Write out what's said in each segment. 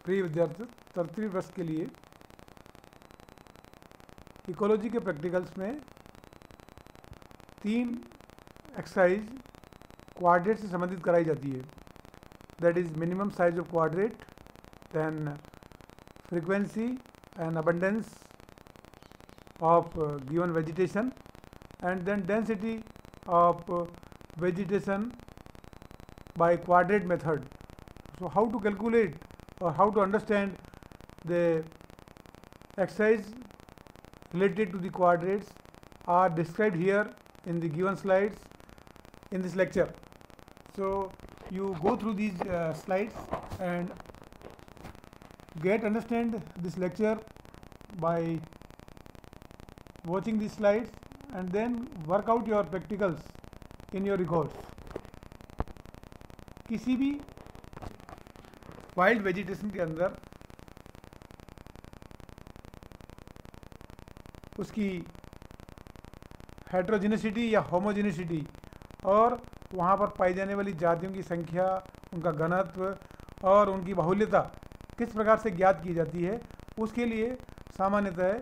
प्रिय विद्यार्थी, तृतीय वर्ष के लिए इकोलॉजी के प्रैक्टिकल्स में 3 एक्सरसाइज क्वाड्रेट से संबंधित कराई जाती है। That is minimum size of quadrat, then frequency and abundance of given vegetation, and then density of vegetation by quadrate method. So how to calculate or how to understand the exercise related to the quadrates are described here in the given slides in this lecture. So you go through these slides and understand this lecture by watching these slides and then work out your practicals in your records. किसी भी wild vegetation के अंदर उसकी हेट्रोजेनिसिटी या होमोजेनिसिटी और वहाँ पर पाई जाने वाली जातियों की संख्या, उनका घनत्व और उनकी बाहुल्यता किस प्रकार से ज्ञात की जाती है, उसके लिए सामान्यतः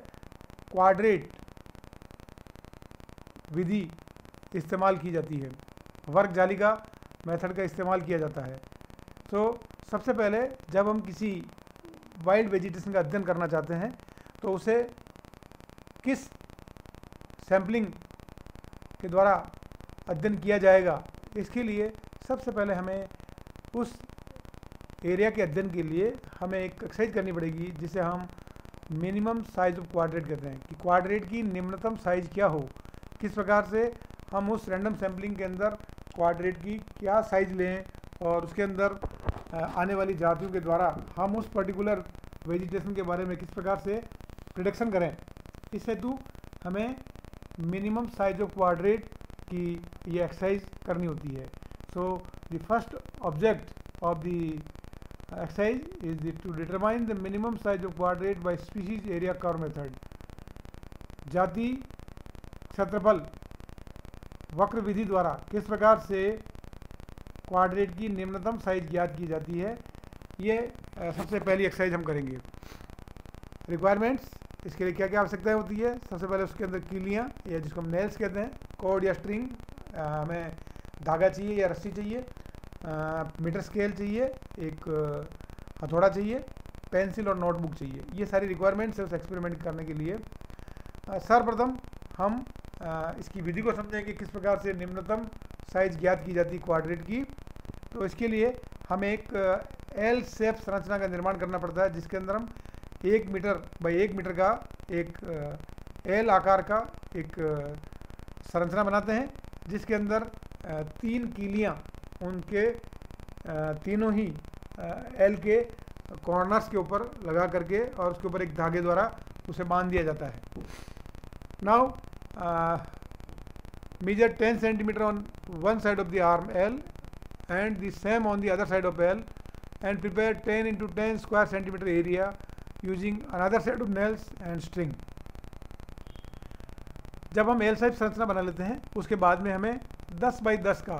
क्वाड्रेट विधि इस्तेमाल की जाती है, वर्ग जालिका मेथड का इस्तेमाल किया जाता है। तो सबसे पहले जब हम किसी वाइल्ड वेजिटेशन का अध्ययन करना चाहते हैं तो उसे किस सैम्पलिंग के द्वारा अध्ययन किया जाएगा, इसके लिए सबसे पहले हमें उस एरिया के अध्ययन के लिए हमें एक एक्सरसाइज करनी पड़ेगी जिसे हम मिनिमम साइज ऑफ क्वाड्रेट कहते हैं कि क्वाड्रेट की निम्नतम साइज क्या हो, किस प्रकार से हम उस रैंडम सैम्पलिंग के अंदर क्वाड्रेट की क्या साइज लें और उसके अंदर आने वाली जातियों के द्वारा हम उस पर्टिकुलर वेजिटेशन के बारे में किस प्रकार से प्रिडिक्शन करें। इस हेतु हमें मिनिमम साइज ऑफ क्वाड्रेट की ये एक्सरसाइज करनी होती है। So the first object of the exercise is to determine the minimum size of quadrat by species area curve method. जाति क्षेत्रफल वक्र विधि द्वारा किस प्रकार से क्वाड्रेट की निम्नतम साइज ज्ञात की जाती है, ये सबसे पहली एक्सरसाइज हम करेंगे। रिक्वायरमेंट्स, इसके लिए क्या क्या आवश्यकताएं होती है। सबसे पहले उसके अंदर कीलियाँ या जिसको हम नेल्स कहते हैं, कॉर्ड या स्ट्रिंग, हमें धागा चाहिए या रस्सी चाहिए, मीटर स्केल चाहिए, एक हथौड़ा चाहिए, पेंसिल और नोटबुक चाहिए। ये सारी रिक्वायरमेंट्स है उस एक्सपेरिमेंट करने के लिए। सर्वप्रथम हम इसकी विधि को समझें कि किस प्रकार से निम्नतम साइज ज्ञात की जाती है क्वाड्रेट की। तो इसके लिए हमें एक एल शेप संरचना का निर्माण करना पड़ता है जिसके अंदर हम 1 मीटर बाई 1 मीटर का एक एल आकार का एक संरचना बनाते हैं जिसके अंदर 3 कीलियाँ उनके तीनों ही एल के कॉर्नर्स के ऊपर लगा करके और उसके ऊपर एक धागे द्वारा उसे बांध दिया जाता है। Now measure 10 centimeter on one side of the arm L and the same on the other side of L and prepare 10 into 10 square centimeter area using another set of nails and string। जब हम L shape संरचना बना लेते हैं उसके बाद में हमें 10 बाई 10 का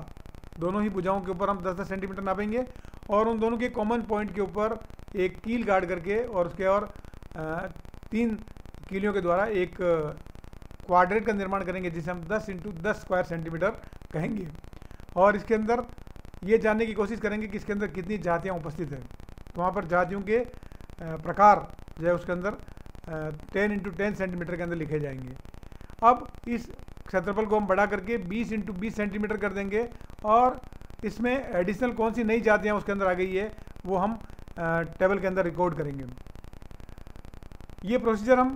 दोनों ही भुजाओं के ऊपर हम 10-10 सेंटीमीटर नापेंगे और उन दोनों के कॉमन पॉइंट के ऊपर एक कील गाड़ करके और उसके और 3 कीलियों के द्वारा एक क्वाड्रेट का निर्माण करेंगे जिसे हम 10 इंटू 10 स्क्वायर सेंटीमीटर कहेंगे। और इसके अंदर ये जानने की कोशिश करेंगे कि इसके अंदर कितनी जातियाँ उपस्थित हैं। तो वहाँ पर जातियों के प्रकार जो है उसके अंदर 10 इंटू 10 सेंटीमीटर के अंदर लिखे जाएंगे। अब इस क्षेत्रफल को हम बढ़ा करके 20 इंटू 20 सेंटीमीटर कर देंगे और इसमें एडिशनल कौन सी नई जातियाँ उसके अंदर आ गई है वो हम टेबल के अंदर रिकॉर्ड करेंगे। ये प्रोसीजर हम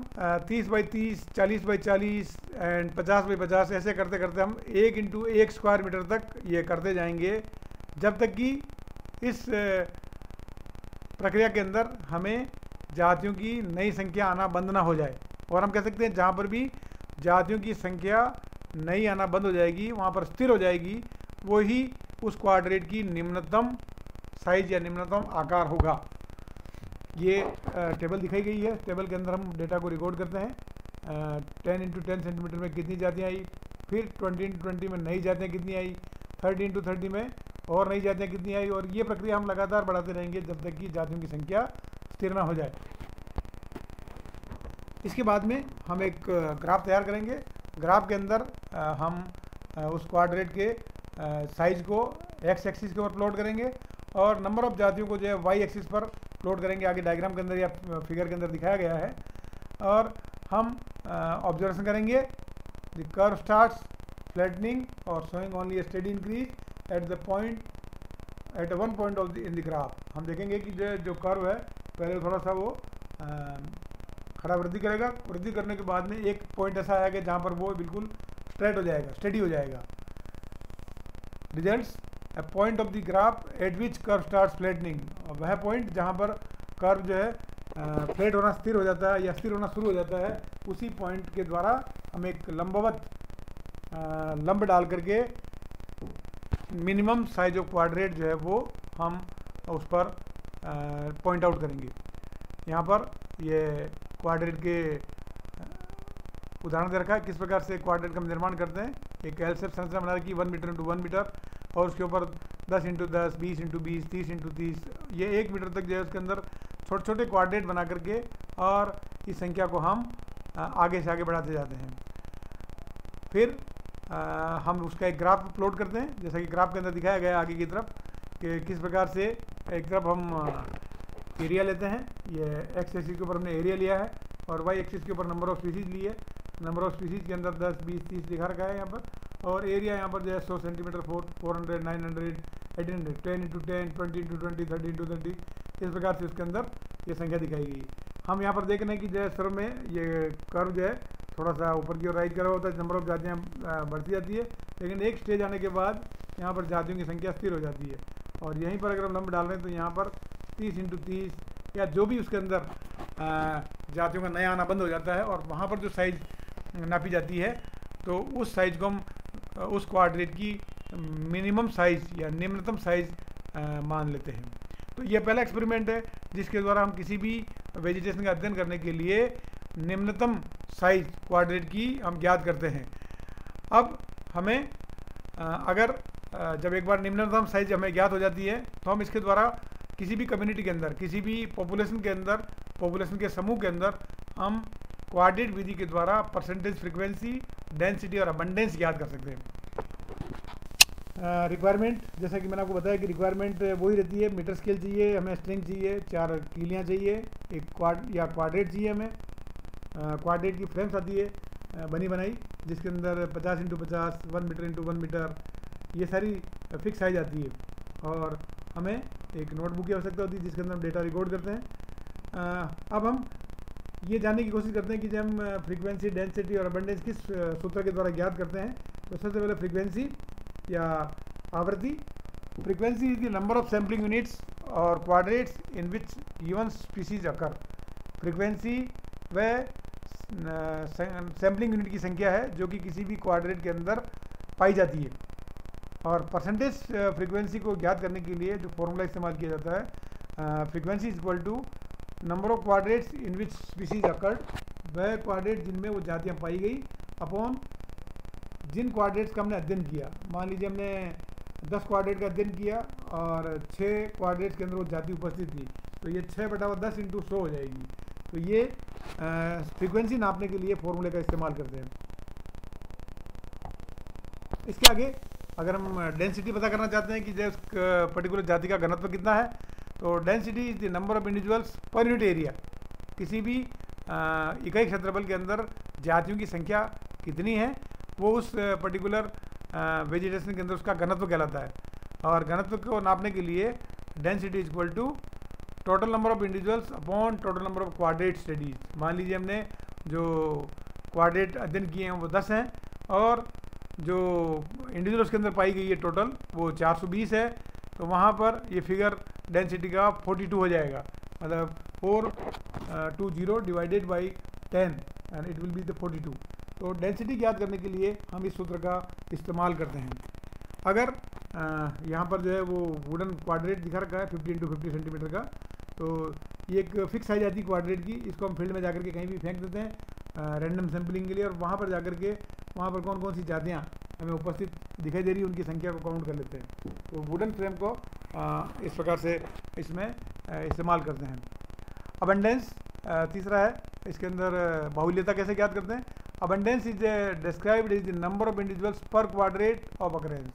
30 बाई 30, 40 बाई 40 एंड 50 बाई 50 ऐसे करते करते हम 1 इंटू 1 स्क्वायर मीटर तक ये करते जाएंगे जब तक कि इस प्रक्रिया के अंदर हमें जातियों की नई संख्या आना बंद ना हो जाए। और हम कह सकते हैं जहाँ पर भी जातियों की संख्या नई आना बंद हो जाएगी, वहाँ पर स्थिर हो जाएगी, वही उस क्वाड्रेट की निम्नतम साइज या निम्नतम आकार होगा। ये टेबल दिखाई गई है। टेबल के अंदर हम डेटा को रिकॉर्ड करते हैं। 10 इंटू 10 सेंटीमीटर में कितनी जातियाँ आई, फिर 20 इंटू 20 में नई जातियाँ कितनी आई, 30 इंटू 30 में और नई जातियाँ कितनी आई, और ये प्रक्रिया हम लगातार बढ़ाते रहेंगे जब तक कि जातियों की संख्या स्थिर ना हो जाए। इसके बाद में हम एक ग्राफ तैयार करेंगे। ग्राफ के अंदर हम उस क्वाड्रेट के साइज को एक्स एक्सिस के ऊपर प्लॉट करेंगे और नंबर ऑफ जातियों को जो है वाई एक्सिस पर प्लॉट करेंगे। आगे डायग्राम के अंदर या फिगर के अंदर दिखाया गया है। और हम ऑब्जर्वेशन करेंगे द कर्व स्टार्ट्स फ्लैटनिंग और showing only A steady increase at one point of in the graph. हम देखेंगे कि जो कर्व है पहले थोड़ा सा वो खड़ा वृद्धि करेगा, वृद्धि करने के बाद में एक पॉइंट ऐसा आएगा जहाँ पर वो बिल्कुल स्ट्रेट हो जाएगा, स्टेडी हो जाएगा। Results A point of the graph at which curve starts flattening, और वह पॉइंट जहाँ पर कर्व जो है फ्लैट होना स्थिर हो जाता है या स्थिर होना शुरू हो जाता है, उसी पॉइंट के द्वारा हम एक लंबवत लंब डाल करके मिनिमम साइज ऑफ क्वाड्रेट जो है वो हम उस पर पॉइंट आउट करेंगे। यहाँ पर ये क्वाड्रेट के उदाहरण दे रखा है किस प्रकार से क्वाड्रेट का निर्माण करते हैं। एक एल शेप संरचना बना रखी 1 मीटर इंटू 1 मीटर और उसके ऊपर 10 इंटू 10, 20 इंटू 20, 30 इंटू 30, ये 1 मीटर तक जो है उसके अंदर छोटे छोटे क्वाड्रेट बना करके और इस संख्या को हम आगे से आगे बढ़ाते जाते हैं। फिर हम उसका एक ग्राफ प्लॉट करते हैं, जैसा कि ग्राफ के अंदर दिखाया गया है आगे की तरफ कि किस प्रकार से एक तरफ हम एरिया लेते हैं। ये एक्स एक्सिस के ऊपर हमने एरिया लिया है और वाई एक्सिस के ऊपर नंबर ऑफ स्पीसीज लिए। नंबर ऑफ स्पीसीज के अंदर 10, 20, 30 दिखा रखा है यहाँ पर, और एरिया यहाँ पर जो है 100 सेंटीमीटर, 400, 900, 1800, 10 इंटू 10, 20 इंटू 20, 30 इंटू 30, इस प्रकार से उसके अंदर ये संख्या दिखाई गई। हम यहाँ पर देख रहे हैं कि जो है शुरू में ये कर्व जो है थोड़ा सा ऊपर की ओर राइज करा होता है, नंबर ऑफ जातियाँ बढ़ती जाती है, लेकिन एक स्टेज आने के बाद यहाँ पर जातियों की संख्या स्थिर हो जाती है। और यहीं पर अगर हम लंब डाल रहे हैं तो यहाँ पर 30 इंटू 30 या जो भी उसके अंदर जातियों का नया आना बंद हो जाता है और वहाँ पर जो साइज़ नापी जाती है तो उस साइज़ को हम उस क्वाड्रेट की मिनिमम साइज़ या निम्नतम साइज़ मान लेते हैं। तो ये पहला एक्सपेरिमेंट है जिसके द्वारा हम किसी भी वेजिटेशन का अध्ययन करने के लिए निम्नतम साइज़ क्वाड्रेट की हम ज्ञात करते हैं। अब हमें अगर जब एक बार निम्नतम साइज़ हमें ज्ञात हो जाती है तो हम इसके द्वारा किसी भी कम्युनिटी के अंदर, किसी भी पॉपुलेशन के अंदर, पॉपुलेशन के समूह के अंदर हम क्वाड्रेट विधि के द्वारा परसेंटेज, फ्रीक्वेंसी, डेंसिटी और अबंडेंस ज्ञात कर सकते हैं। रिक्वायरमेंट, जैसा कि मैंने आपको बताया कि रिक्वायरमेंट वही रहती है, मीटर स्केल चाहिए, हमें स्ट्रिंग चाहिए, 4 कीलियाँ चाहिए, एक क्वाड्रेट चाहिए हमें। क्वाड्रेट की फ्रेम्स आती है बनी बनाई जिसके अंदर 50 इंटू 50, 1 मीटर इंटू 1 मीटर, ये सारी फिक्स साइज आती है। और हमें एक नोटबुक की आवश्यकता होती है जिसके अंदर हम डेटा रिकॉर्ड करते हैं। अब हम ये जानने की कोशिश करते हैं कि जब हम फ्रीक्वेंसी, डेंसिटी और अबंडेंस किस सूत्र के द्वारा ज्ञात करते हैं। तो सबसे पहले फ्रीक्वेंसी या आवृत्ति। Frequency is the number of sampling units और क्वाड्रेट्स in which given species occur. Frequency वह सैम्पलिंग यूनिट की संख्या है जो कि किसी भी क्वाड्रेट के अंदर पाई जाती है। और परसेंटेज फ्रीक्वेंसी को ज्ञात करने के लिए जो फॉर्मूला इस्तेमाल किया जाता है, frequency is equal to number of quadrats in which species occurred, वह क्वाड्रेट जिनमें वो जातियाँ पाई गई, अपॉन जिन क्वाड्रेट्स का हमने अध्ययन किया। मान लीजिए हमने 10 क्वाड्रेट का अध्ययन किया और 6 क्वाड्रेट्स के अंदर वो जाति उपस्थित थी, तो ये 6/10 इंटू 100 हो जाएगी। तो ये फ्रीक्वेंसी नापने के लिए फॉर्मूले का इस्तेमाल करते हैं। इसके आगे अगर हम डेंसिटी पता करना चाहते हैं कि जो पर्टिकुलर जाति का घनत्व कितना है, तो density is the number of individuals per unit area. किसी भी इकाई क्षेत्रफल के अंदर जातियों की संख्या कितनी है वो उस पर्टिकुलर वेजिटेशन के अंदर उसका घनत्व कहलाता है। और घनत्व को नापने के लिए density is equal to total number of individuals upon total number of quadrat studies. मान लीजिए हमने जो क्वाड्रेट अध्ययन किए हैं वो 10 हैं और जो इंडिविजुअल उसके अंदर पाई गई है टोटल वो 420 है, तो वहाँ पर ये फिगर डेंसिटी का 42 हो जाएगा। मतलब 420 divided by 10 and it will be the 42। तो डेंसिटी ज्ञात करने के लिए हम इस सूत्र का इस्तेमाल करते हैं। अगर यहाँ पर जो है वो वुडन क्वाड्रेट दिखा रखा है 50 इंटू 50 सेंटीमीटर का, तो ये एक फिक्स साइज आती है क्वाड्रेट की। इसको हम फील्ड में जाकर के कहीं भी फेंक देते हैं रैंडम सैम्पलिंग के लिए, और वहाँ पर जाकर के वहाँ पर कौन कौन सी जातियाँ हमें उपस्थित दिखाई दे रही है उनकी संख्या को काउंट कर लेते हैं। तो वुडन फ्रेम को इस प्रकार से इसमें इस्तेमाल करते हैं। अबंडेंस तीसरा है, इसके अंदर बाहुल्यता कैसे ज्ञात करते हैं। Abundance is described is the number of individuals पर क्वाड्रेट ऑफ अकरेंस।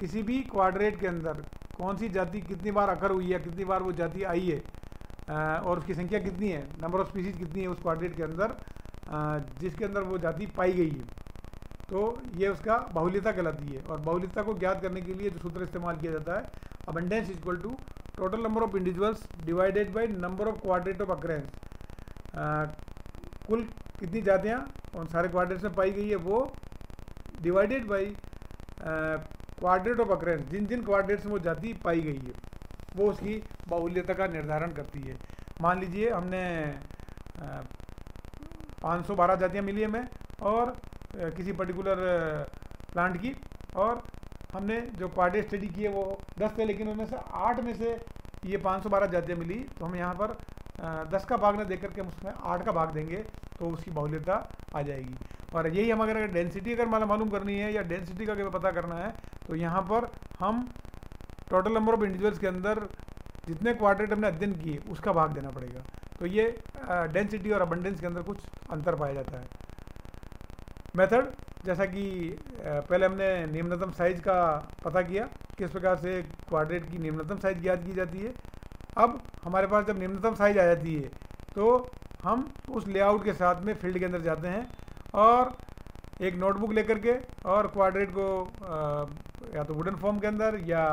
किसी भी क्वाड्रेट के अंदर कौन सी जाति कितनी बार अकर हुई है, कितनी बार वो जाति आई है, और उसकी संख्या कितनी है, नंबर ऑफ स्पीसीज कितनी है उस क्वाड्रेट के अंदर जिसके अंदर वो जाति पाई गई है, तो ये उसका बाहुल्यता कहलाती है। और बाहुल्यता को ज्ञात करने के लिए जो सूत्र इस्तेमाल किया जाता है, abundance equal to total number of individuals divided by number of quadrat of occurrence. कुल कितनी जातियाँ उन सारे क्वाड्रेट्स में पाई गई है वो divided by quadrat of occurrence, जिन जिन क्वाड्रेट्स में वो जाति पाई गई है वो उसकी बाहुल्यता का निर्धारण करती है। मान लीजिए हमने 512 जातियाँ मिली हमें और किसी पर्टिकुलर प्लांट की, और हमने जो क्वाड्रेट स्टडी की है वो 10 थे, लेकिन उनमें से 8 में से ये 512 जातियाँ मिली, तो हम यहाँ पर 10 का भाग न दे करके हम उसमें 8 का भाग देंगे तो उसकी बाहुल्यता आ जाएगी। और यही हम अगर डेंसिटी अगर मालूम करनी है या डेंसिटी का अगर पता करना है तो यहाँ पर हम टोटल नंबर ऑफ इंडिविजुअल्स के अंदर जितने क्वाड्रेट हमने अध्ययन किए उसका भाग देना पड़ेगा। तो ये डेंसिटी और अबंडेंस के अंदर कुछ अंतर पाया जाता है। मेथड, जैसा कि पहले हमने निम्नतम साइज का पता किया, किस प्रकार से क्वाड्रेट की निम्नतम साइज ज्ञात की जाती है। अब हमारे पास जब निम्नतम साइज आ जाती है तो हम उस लेआउट के साथ में फील्ड के अंदर जाते हैं और एक नोटबुक लेकर के और क्वाड्रेट को या तो वुडन फॉर्म के अंदर या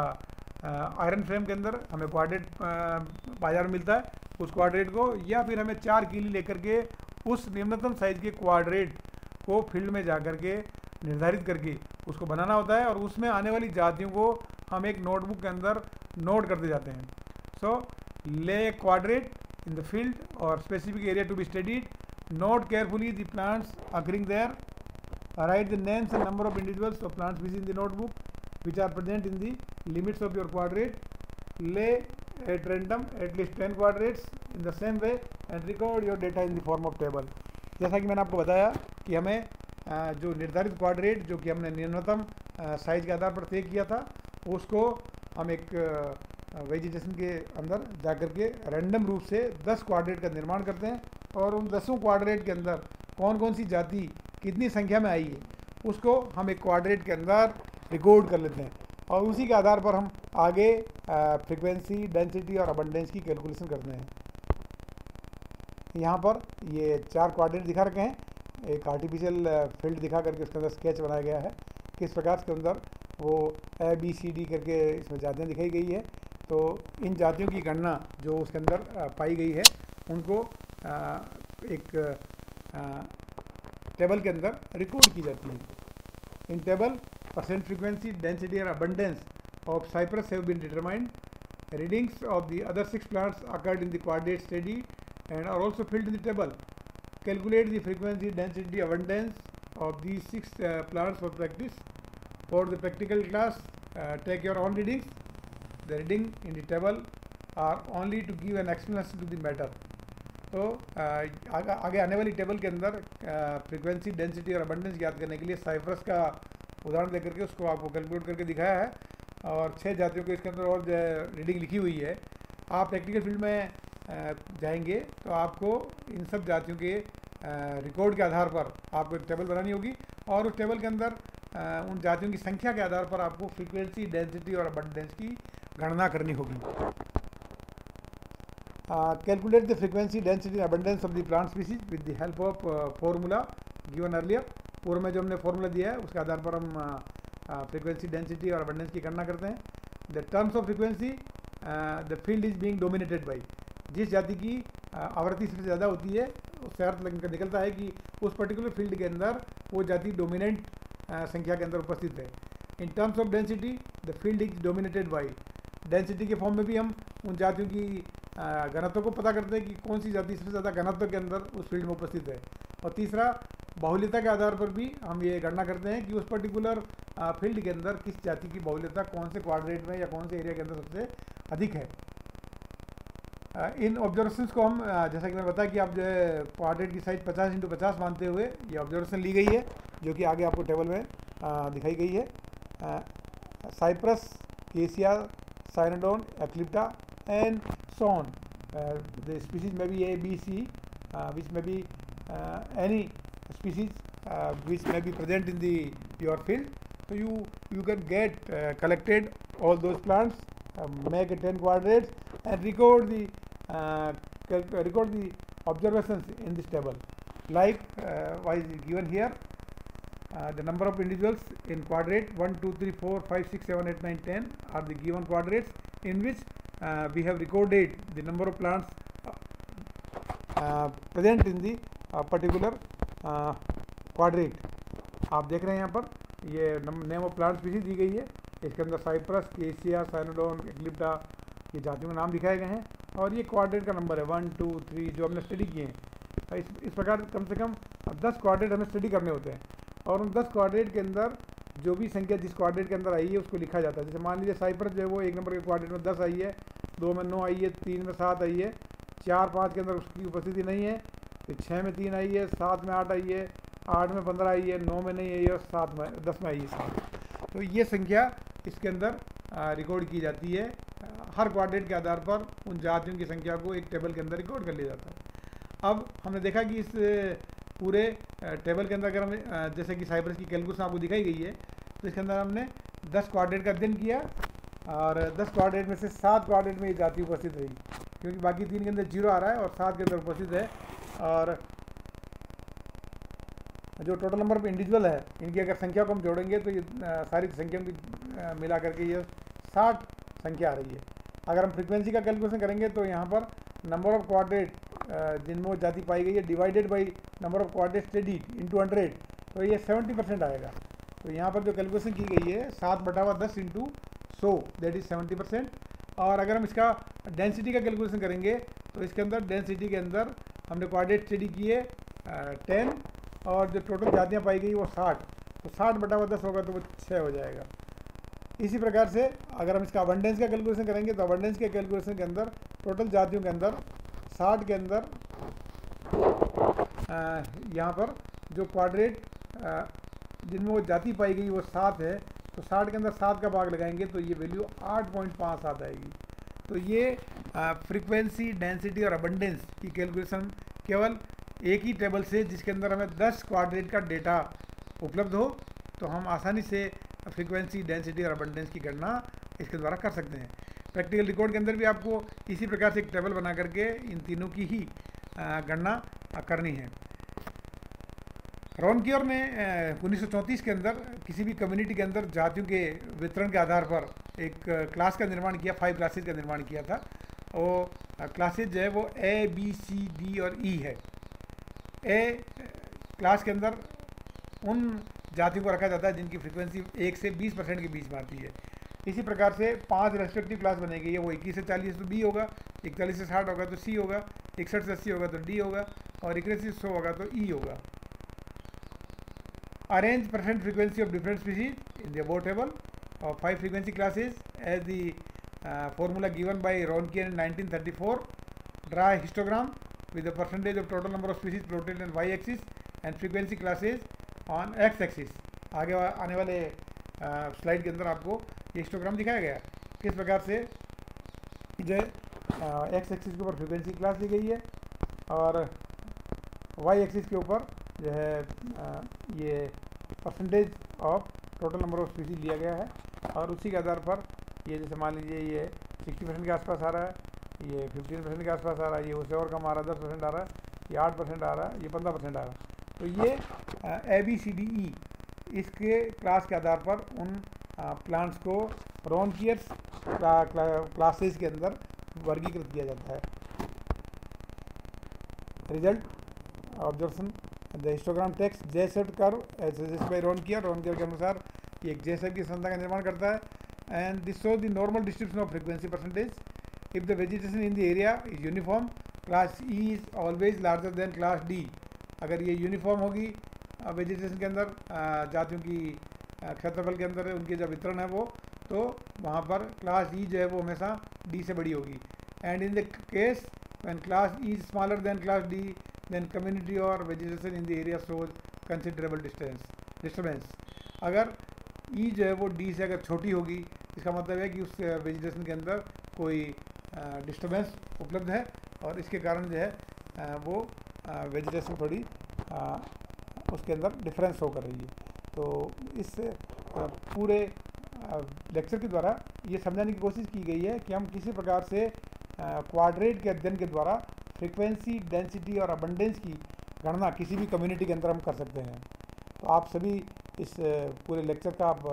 आयरन फ्रेम के अंदर हमें क्वाड्रेट बाजार में मिलता है, उस क्वाड्रेट को, या फिर हमें 4 कीली लेकर के उस निम्नतम साइज के क्वाड्रेट को फील्ड में जा कर के निर्धारित करके उसको बनाना होता है और उसमें आने वाली जातियों को हम एक नोटबुक के अंदर नोट करते जाते हैं। सो ले quadrat in the field or specific area to be studied, note carefully the plants occurring there, write the names and number of individuals of plant species in the notebook which are present in the limits of your quadrate, lay at random at least 10 quadrates in the same way and record your data in the form of table। जैसा कि मैंने आपको बताया कि हमें जो निर्धारित quadrat जो कि हमने न्यूनतम साइज के आधार पर तय किया था उसको हम एक वेजिटेशन के अंदर जाकर के रैंडम रूप से 10 क्वाड्रेट का निर्माण करते हैं और उन 10 क्वाड्रेट के अंदर कौन कौन सी जाति कितनी संख्या में आई है उसको हम एक क्वाड्रेट के अंदर रिकॉर्ड कर लेते हैं और उसी के आधार पर हम आगे फ्रीक्वेंसी, डेंसिटी और अबंडेंस की कैलकुलेशन करते हैं। यहाँ पर ये 4 क्वाड्रेट दिखा रखे हैं, एक आर्टिफिशियल फील्ड दिखा करके उसके अंदर स्केच बनाया गया है किस प्रकार के अंदर वो ABCD करके इसमें जातियाँ दिखाई गई है। तो इन जातियों की गणना जो उसके अंदर पाई गई है उनको एक टेबल के अंदर रिकॉर्ड की जाती है। In table percent frequency, density और abundance of Cyperus have been determined, readings of the other 6 plants occurred in the quadrat study and are also filled in the table. Calculate the frequency, density, abundance of these 6 plants for practice. For the practical class, take your own readings. The reading in the table are only to give an explanation to the matter. तो आगे आने वाली table के अंदर frequency, density और abundance ज्ञात करने के लिए साइप्रस का उदाहरण देकर के उसको आपको कैलकुलेट करके दिखाया है और 6 जातियों के इसके अंदर और रीडिंग लिखी हुई है। आप प्रैक्टिकल फील्ड में जाएंगे तो आपको इन सब जातियों के रिकॉर्ड के आधार पर आपको एक टेबल बनानी होगी और उस टेबल के अंदर उन जातियों की संख्या के आधार पर आपको फ्रीक्वेंसी, डेंसिटी और अबंडेंस की गणना करनी होगी। Calculate the frequency, density, abundance of the plant species with the help of formula given earlier. पूर्व में जो हमने फॉर्मूला दिया है उसके आधार पर हम फ्रीक्वेंसी, डेंसिटी और अबंडेंस की गणना करते हैं। The terms of frequency, the field is being dominated by, जिस जाति की आवृत्ति सबसे ज़्यादा होती है उससे अर्थ निकलता है कि उस पर्टिकुलर फील्ड के अंदर वो जाति डोमिनेंट संख्या के अंदर उपस्थित है। In terms of density, the field is dominated by, density के फॉर्म में भी हम उन जातियों की घनत्व को पता करते हैं कि कौन सी जाति सबसे ज़्यादा घनत्व के अंदर उस फील्ड में उपस्थित है। और तीसरा, बाहुल्यता के आधार पर भी हम ये गणना करते हैं कि उस पर्टिकुलर फील्ड के अंदर किस जाति की बाहुल्यता कौन से क्वाड्रेट में या कौन से एरिया के अंदर सबसे अधिक है। इन ऑब्जर्वेशंस को हम जैसा कि मैंने बताया कि आप जो है क्वाड्रेट की साइज 50x50 मानते हुए ये ऑब्जर्वेशन ली गई है जो कि आगे आपको टेबल में दिखाई गई है। Cyperus, Cassia, Cynodon, Eclipta and सॉन the species may be A, B, C, which may be any species which may be present in the your field. So you can get collected all those plants, make 10 quadrates, and record the observations in this table. Like what is given here, the number of individuals in quadrate 1, 2, 3, 4, 5, 6, 7, 8, 9, 10 are the given quadrates in which we have recorded the number of plants present in the particular quadrate. आप देख रहे हैं यहाँ पर ये name of plant species दी गई है, इसके अंदर साइप्रस, केसिया, साइनोडोन, एक्लिप्टा ये जातियों के नाम दिखाए गए हैं और ये क्वाड्रेट का नंबर है 1, 2, 3 जो हमने स्टडी किए हैं। इस प्रकार कम से कम 10 क्वाड्रेट हमें स्टडी करने होते हैं और उन 10 क्वाड्रेट के अंदर जो भी संख्या जिस क्वाड्रेट के अंदर आई है उसको लिखा जाता है। जैसे मान लीजिए साइप्रस जो है वो 1 नंबर के क्वाड्रेट में 10 आई है, 2 में 9 आई है, 3 में 7 आई है, 4, 5 के अंदर उसकी उपस्थिति नहीं है, फिर 6 में 3 आई है, 7 में 8 आई है, 8 में 15 आई है, 9 में नहीं आई है और 10 में आई है 7। तो ये संख्या इसके अंदर रिकॉर्ड की जाती है। हर क्वाड्रेट के आधार पर उन जातियों की संख्या को एक टेबल के अंदर रिकॉर्ड कर लिया जाता है। अब हमने देखा कि इस पूरे टेबल के अंदर अगर हम जैसे कि साइप्रस की कैलकुलेशन आपको दिखाई गई है तो इसके अंदर हमने 10 क्वाड्रेट का अध्ययन किया और 10 क्वाड्रेट में से 7 क्वाड्रेट में ये जाति उपस्थित रही, क्योंकि बाकी 3 के अंदर 0 आ रहा है और 7 के अंदर उपस्थित है। और जो टोटल नंबर ऑफ इंडिविजुअल है इनकी अगर संख्या को हम जोड़ेंगे तो ये सारी संख्या की मिला करके ये 60 संख्या आ रही है। अगर हम फ्रीक्वेंसी का कैलकुलेशन करेंगे तो यहाँ पर नंबर ऑफ क्वाड्रेट जिनमें वो जाति पाई गई है divided by number of quadrat study into 100, तो ये 70% आएगा। तो यहाँ पर जो कैलकुलेशन की गई है 7/10 इंटू 100 दैट इज 70%। और अगर हम इसका डेंसिटी का कैलकुलेशन करेंगे तो इसके अंदर डेंसिटी के अंदर हमने क्वाड्रेट स्टडी किए 10 और जो टोटल जातियाँ पाई गई वो 60, तो 60/10 होगा तो वो 6 हो जाएगा। इसी प्रकार से अगर हम इसका अबंडेंस का कैलकुलेशन करेंगे तो अबंडेंस के कैलकुलेशन के अंदर टोटल जातियों के अंदर 60 के अंदर यहाँ पर जो क्वाड्रेट जिनमें वो जाति पाई गई वो 7 है, तो 60 के अंदर 7 का भाग लगाएंगे तो ये वैल्यू 8.57 आएगी। तो ये फ्रीक्वेंसी, डेंसिटी और अबंडेंस की कैलकुलेशन केवल एक ही टेबल से जिसके अंदर हमें 10 क्वाड्रेट का डेटा उपलब्ध हो तो हम आसानी से फ्रीक्वेंसी, डेंसिटी और अबंडेंस की गणना इसके द्वारा कर सकते हैं। प्रैक्टिकल रिकॉर्ड के अंदर भी आपको इसी प्रकार से एक टेबल बना करके इन तीनों की ही गणना करनी है। रॉनकियर ने 1934 के अंदर किसी भी कम्युनिटी के अंदर जातियों के वितरण के आधार पर एक क्लास का निर्माण किया, 5 क्लासेज का निर्माण किया था। और क्लासेज जो है वो A, B, C, D और E है। ए क्लास के अंदर उन जातियों को रखा जाता है जिनकी फ्रीक्वेंसी 1 से 20% के बीच में आती है। इसी प्रकार से 5 रेस्पेक्टिव क्लास बनेगी है, वो 21 से 40 तो B होगा, 41 से 60 होगा तो C होगा, 61 से 80 होगा तो D होगा और 81 से 100 होगा तो E होगा। Arrange percent frequency of different species in the above table of 5 frequency classes as the formula given by Ronkian in 1934. Draw a histogram with the percentage of total number of species plotted on y-axis and frequency classes on x-axis. आगे आने वाले slide के अंदर आपको ये histogram दिखाया गया किस प्रकार से जो एक्स एक्सिस के ऊपर फ्रीक्वेंसी क्लास दी गई है और वाई एक्सिस के ऊपर जो है ये percentage of total number of species लिया गया है। और उसी के आधार पर ये जैसे मान लीजिए ये 60% के आसपास आ रहा है, ये 15% के आसपास आ रहा है, ये उससे और कम आ रहा है, 10% आ रहा है, ये 8% आ रहा है, ये 15% आ रहा है। तो ये ABCDE इसके क्लास के आधार पर उन प्लांट्स को रोनकियर्स क्लासेस के अंदर वर्गीकृत किया जाता है। Result observation the histogram text J shaped curve as suggested by Raunkiaer के अनुसार ये एक जे शेप की संरचना का निर्माण करता है। And this show the normal distribution of frequency percentage if the vegetation in the area is uniform class E is always larger than class D। अगर ये यूनिफॉर्म होगी वेजिटेशन के अंदर जातियों की क्षेत्रफल के अंदर उनके जो वितरण है वो, तो वहाँ पर क्लास E जो है वो हमेशा D से बड़ी होगी। And in the case when class E is smaller than class D then community or vegetation in the area shows considerable disturbance. अगर E जो है वो D से अगर छोटी होगी इसका मतलब है कि उस वेजिटेशन के अंदर कोई डिस्टर्बेंस उपलब्ध है और इसके कारण जो है वो वेजिटेशन थोड़ी उसके अंदर डिफरेंस शो कर रही है। तो इस पूरे लेक्चर के द्वारा ये समझाने की कोशिश की गई है कि हम किसी प्रकार से क्वाड्रेट के अध्ययन के द्वारा फ्रीक्वेंसी, डेंसिटी और अबंडेंस की गणना किसी भी कम्युनिटी के अंदर हम कर सकते हैं। तो आप सभी इस पूरे लेक्चर का आप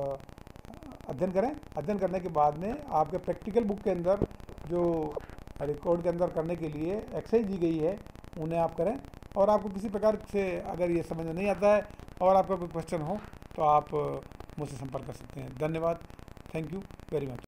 अध्ययन करें। अध्ययन करने के बाद में आपके प्रैक्टिकल बुक के अंदर जो रिकॉर्ड के अंदर करने के लिए एक्सरसाइज दी गई है उन्हें आप करें। और आपको किसी प्रकार से अगर ये समझ में नहीं आता है और आपका कोई क्वेश्चन हो तो आप मुझसे संपर्क कर सकते हैं। धन्यवाद। Thank you very much.